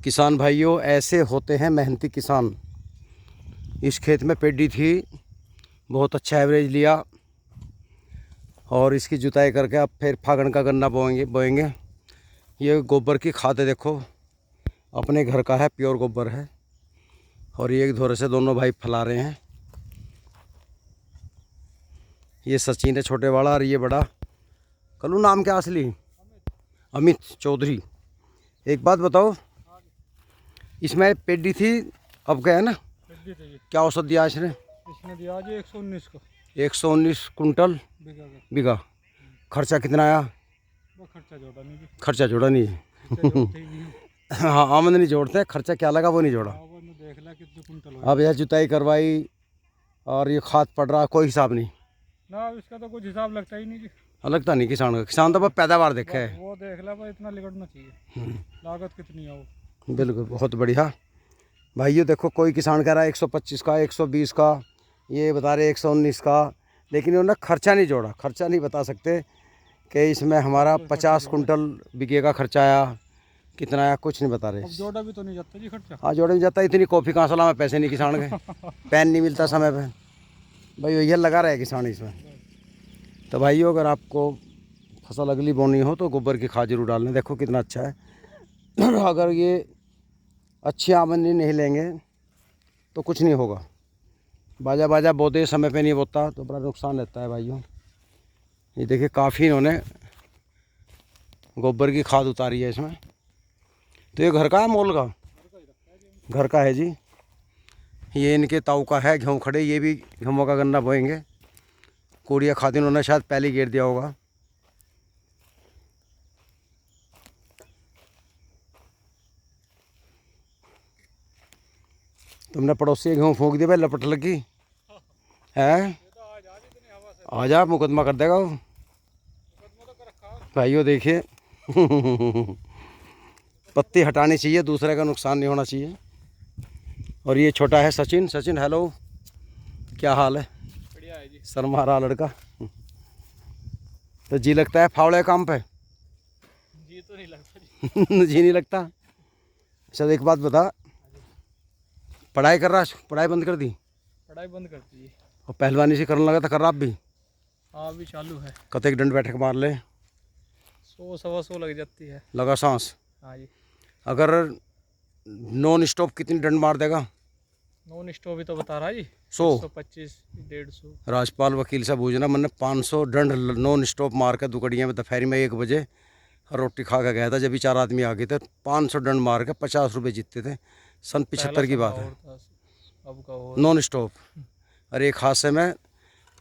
किसान भाइयों, ऐसे होते हैं मेहनती किसान। इस खेत में पेडी थी, बहुत अच्छा एवरेज लिया और इसकी जुताई करके अब फिर फागण का गन्ना बोएंगे। ये गोबर की खाद है, देखो अपने घर का है, प्योर गोबर है। और ये एक धोरे से दोनों भाई फैला रहे हैं। ये सचिन है छोटे वाला और ये बड़ा। कलू नाम क्या असली? अमित चौधरी। एक बात बताओ, इसमें पेडी थी, अब क्या है ना, क्या औसत दिया इसने? इसने दिया जी 119 को। 119 कुंटल बीघा। खर्चा कितना आया? वो खर्चा जोड़ा नहीं जी। खर्चा जोड़ा नहीं है। हाँ, आमदनी जोड़ते हैं, खर्चा क्या लगा वो नहीं जोड़ा। वो देख ला कितने कुंटल हो। अब यह जुताई करवाई और ये खाद पड़ रहा, कोई हिसाब नहीं ना, इसका तो कुछ हिसाब लगता ही नहीं जी। लगता नहीं किसान का। किसान तो बस पैदावार देखे है। वो देख ला भाई, इतना लिगड़ना चाहिए। लागत कितनी है वो। बिल्कुल, बहुत बढ़िया भाइयों। देखो, कोई किसान कह रहा है 125 का, 120 का, ये बता रहे 119 का, लेकिन उन्होंने खर्चा नहीं जोड़ा। खर्चा नहीं बता सकते कि इसमें हमारा 50 कुंटल बीघे का खर्चा आया, कितना आया, कुछ नहीं बता रहे। अब जोड़ा भी तो नहीं जाता जी खर्चा। हाँ, जोड़ा नहीं जाता। इतनी कॉफ़ी कहाँ सलाह में पैसे नहीं किसान के। पेन नहीं मिलता समय पे भाई, यही लगा रहे किसान इसमें। तो भाइयों, अगर आपको फसल अगली बोनी हो तो गोबर की खाद जरूर डालना। देखो कितना अच्छा है। अगर ये अच्छी आमदनी नहीं लेंगे तो कुछ नहीं होगा। बाजा बोते समय पे नहीं बोता तो बड़ा नुकसान रहता है भाइयों। ये देखिए, काफ़ी इन्होंने गोबर की खाद उतारी है इसमें। तो ये घर का है, मोल का? घर का है जी। ये इनके ताऊ का है, गेहूँ खड़े, ये भी गेहूँ का गन्ना बोएंगे। कोड़िया खाद इन्होंने शायद पहले गेर दिया होगा। तुमने पड़ोसी गेहूँ फूंक दिया भाई, लपट लगी है। आ जा, मुकदमा कर देगा वो। भाइयों देखिए, पत्ती हटानी चाहिए, दूसरे का नुकसान नहीं होना चाहिए। और ये छोटा है सचिन। सचिन हेलो, क्या हाल है? बढ़िया है जी। शर्मा रहा लड़का। तो जी लगता है फावड़े काम पे? जी तो नहीं लगता जी। जी नहीं लगता। अच्छा, एक बात बता, पढ़ाई कर रहा? पढ़ाई बंद कर दी? पढ़ाई बंद करती है। और पहलवानी से करने लगा था, कर रहा आप भी? हाँ, अभी चालू है। कत एक डंड बैठक मार ले, 100-125 लग जाती है। लगा सांस। हाँ जी। अगर नॉन स्टॉप कितनी डंड मार देगा? नॉन स्टॉप ही तो बता रहा जी। 100। 125, 150। राजपाल वकील से पूछना, मैंने 500 डंड नॉन स्टॉप मार के दुकड़िया में दोपहर में 1 बजे रोटी खा के गया था। जब भी 4 आदमी आ गए थे, 500 डंड मार के 50 रुपये जीतते थे। सन 75 की बात है। अब का और नॉन स्टॉप। और एक हाथ से मैं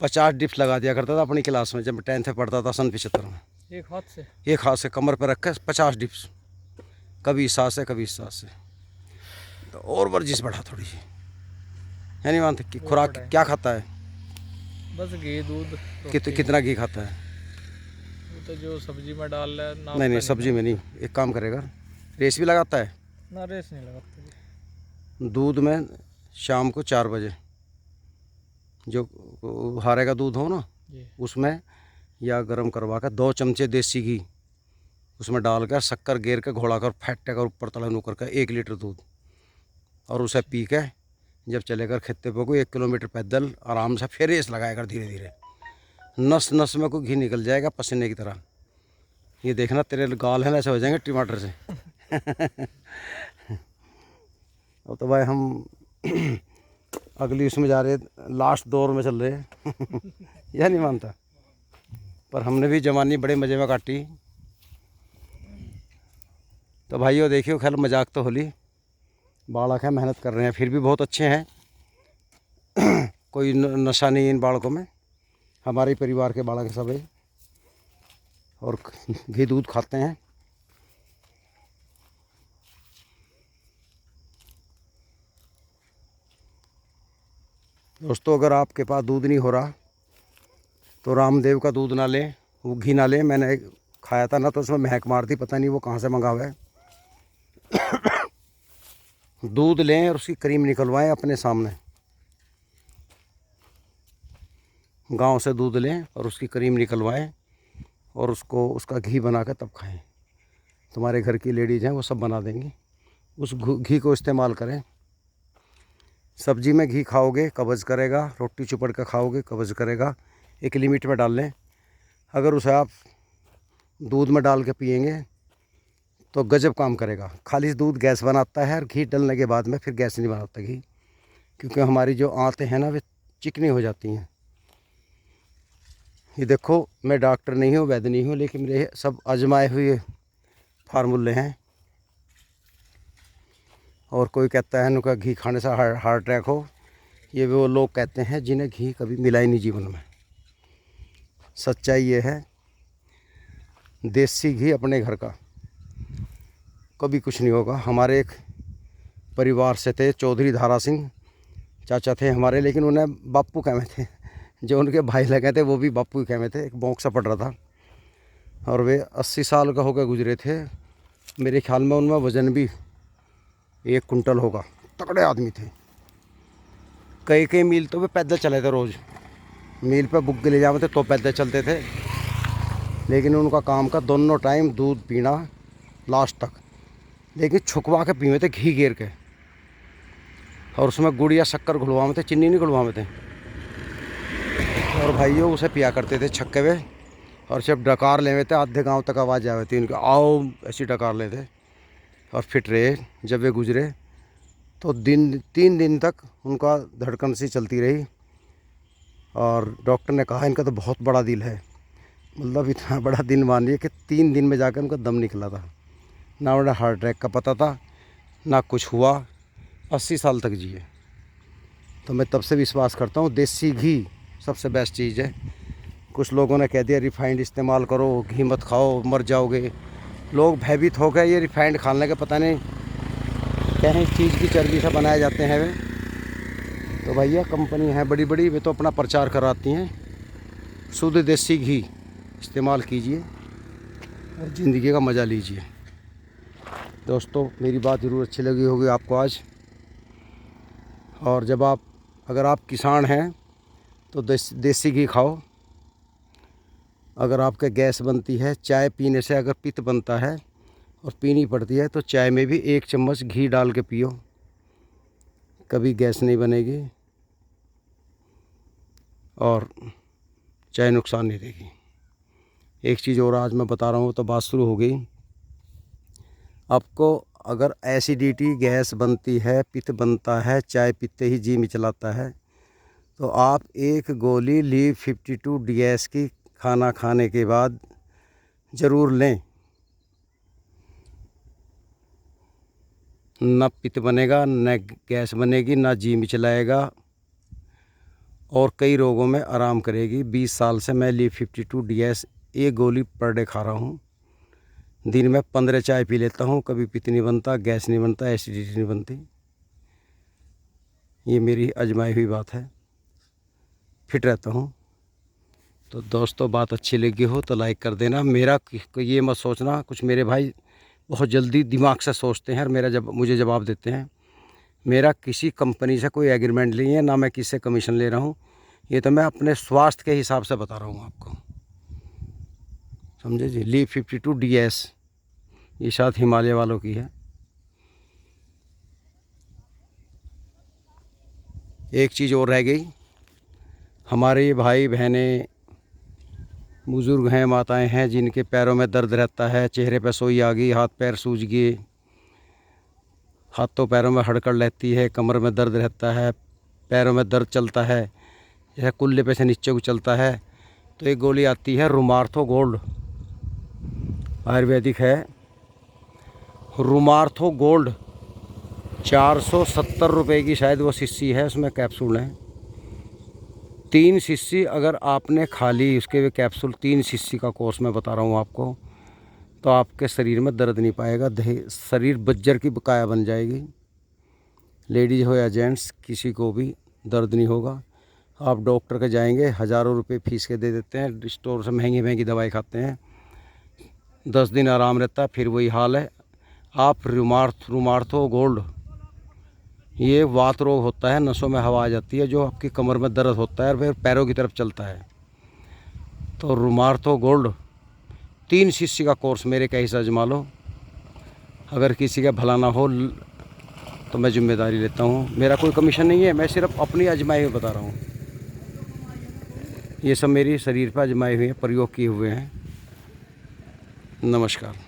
50 डिप्स लगा दिया करता था अपनी क्लास में, जब मैं 10th में पढ़ता था सन 75 में। एक हाथ से? एक हाथ से कमर पर रख के 50 डिप्स, कभी इस हाथ से कभी इस हाथ से। तो और वर्जिश बढ़ा थोड़ी सी, है नहीं मानते कि खुराक क्या खाता है? बस घी दूध। कितना घी खाता है? वो तो जो सब्जी में डाल रहा है। नहीं, सब्जी में नहीं। एक काम करेगा, रेस भी लगाता है ना, रेस नहीं लगाता। दूध में। शाम को 4 बजे जो हारे का दूध हो ना, उसमें या गर्म करवा कर 2 चमचे देसी घी उसमें डालकर शक्कर गेर के घोड़ा कर फैट कर ऊपर तलन कर 1 लीटर दूध, और उसे पी के जब चलेकर खेते पे को 1 किलोमीटर पैदल आराम से फिर रेस लगाया कर धीरे धीरे। नस नस में को घी निकल जाएगा पसीने की तरह। ये देखना, तेरे गाल है ना ऐसे हो जाएंगे टमाटर से। अब तो भाई हम अगली उसमें जा रहे, लास्ट दौर में चल रहे। यह नहीं मानता, पर हमने भी जवानी बड़े मज़े में काटी। तो भाइयों देखियो, खैर मजाक तो होली, बालक है, मेहनत कर रहे हैं, फिर भी बहुत अच्छे हैं। कोई नशा नहीं इन बालकों में। हमारे परिवार के बालक सब है और घी दूध खाते हैं। दोस्तों, अगर आपके पास दूध नहीं हो रहा तो रामदेव का दूध ना लें, वो घी ना लें। मैंने खाया था ना, तो उसमें महक मारती, पता नहीं वो कहाँ से मंगा हुआ है। दूध लें और उसकी क्रीम निकलवाएं अपने सामने। गांव से दूध लें और उसकी क्रीम निकलवाएं और उसको उसका घी बना कर तब खाएं। तुम्हारे घर की लेडीज़ हैं, वो सब बना देंगी। उस घी को इस्तेमाल करें। सब्जी में घी खाओगे कब्ज़ करेगा, रोटी चुपड़ कर खाओगे कब्ज़ करेगा। एक लिमिट में डाल लें। अगर उसे आप दूध में डाल के पिएंगे तो गजब काम करेगा। खाली दूध गैस बनाता है और घी डलने के बाद में फिर गैस नहीं बनाता घी, क्योंकि हमारी जो आंतें हैं ना वे चिकनी हो जाती हैं। ये देखो, मैं डॉक्टर नहीं हूँ, वैद्य नहीं हूँ, लेकिन मेरे सब आजमाए हुए फार्मूले हैं। और कोई कहता है उनका घी खाने से हार्ट अटैक हो, ये वो लोग कहते हैं जिन्हें घी कभी मिला ही नहीं जीवन में। सच्चाई ये है, देसी घी अपने घर का कभी कुछ नहीं होगा। हमारे एक परिवार से थे, चौधरी धारा सिंह चाचा थे हमारे, लेकिन उन्हें बापू कहते थे। जो उनके भाई लगे थे वो भी बापू ही कहते थे। एक बौंक सा पड़ रहा था और वे 80 साल का होकर गुजरे थे। मेरे ख्याल में उनमें वज़न भी 1 कुंटल होगा। तगड़े आदमी थे। कई कई मील तो वे पैदल चले थे। रोज़ मील पे बुक ले जाते थे तो पैदल चलते थे। लेकिन उनका काम का दोनों टाइम दूध पीना लास्ट तक, लेकिन छुकवा के पीवे थे घी गेर के। और उसमें गुड़ या शक्कर घुलवावे थे, चीनी नहीं घुलवावे थे। और भाइयों उसे पिया करते थे छक्के में। और जब डकार लेवे थे आधे गांव तक आवाज़ आवे थी उनके, आओ, ऐसी डकार लेते। और फिट रहे। जब वे गुजरे तो 3 दिन तक उनका धड़कन सी चलती रही। और डॉक्टर ने कहा इनका तो बहुत बड़ा दिल है। मतलब इतना बड़ा दिल मानिए कि 3 दिन में जाकर उनका दम निकला था। ना उन्हें हार्ट अटैक का पता था, ना कुछ हुआ। 80 साल तक जिए। तो मैं तब से विश्वास करता हूँ देसी घी सबसे बेस्ट चीज़ है। कुछ लोगों ने कह दिया रिफाइंड इस्तेमाल करो, घी मत खाओ, मर जाओगे। लोग भयभीत हो गए। ये रिफाइंड खाने के पता नहीं कहीं चीज़ की चर्बी से बनाए जाते हैं वे। तो भैया कंपनी है बड़ी बड़ी, वे तो अपना प्रचार कराती हैं। शुद्ध देसी घी इस्तेमाल कीजिए और ज़िंदगी का मज़ा लीजिए। दोस्तों मेरी बात ज़रूर अच्छी लगी होगी आपको आज। और अगर आप किसान हैं तो देसी घी खाओ। अगर आपके गैस बनती है, चाय पीने से अगर पित्त बनता है और पीनी पड़ती है, तो चाय में भी 1 चम्मच घी डाल के पियो, कभी गैस नहीं बनेगी और चाय नुकसान नहीं देगी। एक चीज़ और आज मैं बता रहा हूँ तो बात शुरू हो गई। आपको अगर एसिडिटी, गैस बनती है, पित्त बनता है, चाय पीते ही जी मिचलाता है, तो आप 1 गोली लीव 52 DS की खाना खाने के बाद ज़रूर लें। न पित्त बनेगा, न गैस बनेगी, ना जी मिचलाएगा और कई रोगों में आराम करेगी। 20 साल से मैं लीव 52 DS 1 गोली पर डे खा रहा हूँ। दिन में 15 चाय पी लेता हूँ। कभी पित्त नहीं बनता, गैस नहीं बनता, एसिडिटी नहीं बनती। ये मेरी आजमाई हुई बात है। फिट रहता हूँ। तो दोस्तों बात अच्छी लगी हो तो लाइक कर देना। मेरा ये मत सोचना, कुछ मेरे भाई बहुत जल्दी दिमाग से सोचते हैं और मुझे जवाब देते हैं। मेरा किसी कंपनी से कोई एग्रीमेंट नहीं है, ना मैं किसी से कमीशन ले रहा हूँ। ये तो मैं अपने स्वास्थ्य के हिसाब से बता रहा हूँ आपको, समझे जी। लीव 52 DS ये शायद हिमालय वालों की है। एक चीज़ और रह गई। हमारे भाई बहनें बुज़ुर्ग हैं, माताएं हैं, जिनके पैरों में दर्द रहता है, चेहरे पर सोई आ गई, हाथ पैर सूज गए, हाथों पैरों में हड़कड़ रहती है, कमर में दर्द रहता है, पैरों में दर्द चलता है, जैसे कुल्ले पे से नीचे को चलता है, तो एक गोली आती है रुमार्थो गोल्ड, आयुर्वेदिक है। रुमार्थो गोल्ड 470 रुपये की शायद वो शीशी है, उसमें कैप्सूल हैं। 3 शीशी अगर आपने खा ली, उसके वे कैप्सूल 3 शीशी का कोर्स मैं बता रहा हूँ आपको, तो आपके शरीर में दर्द नहीं पाएगा। शरीर बज्जर की बकाया बन जाएगी। लेडीज हो या जेंट्स, किसी को भी दर्द नहीं होगा। आप डॉक्टर के जाएंगे, हज़ारों रुपए फीस के दे देते हैं, स्टोर से महंगी महंगी दवाई खाते हैं, 10 दिन आराम रहता है, फिर वही हाल है। आप रुमार्थो गोल्ड, ये वात रोग होता है, नसों में हवा आ जाती है, जो आपकी कमर में दर्द होता है और फिर पैरों की तरफ चलता है, तो रुमार्थो गोल्ड 3 शीशी का कोर्स मेरे कहीं से आजमा लो। अगर किसी का भला ना हो, तो मैं जिम्मेदारी लेता हूँ। मेरा कोई कमीशन नहीं है, मैं सिर्फ अपनी आजमाई हुई बता रहा हूँ। ये सब मेरी शरीर पर आजमाए हुए हैं, प्रयोग किए हुए हैं। नमस्कार।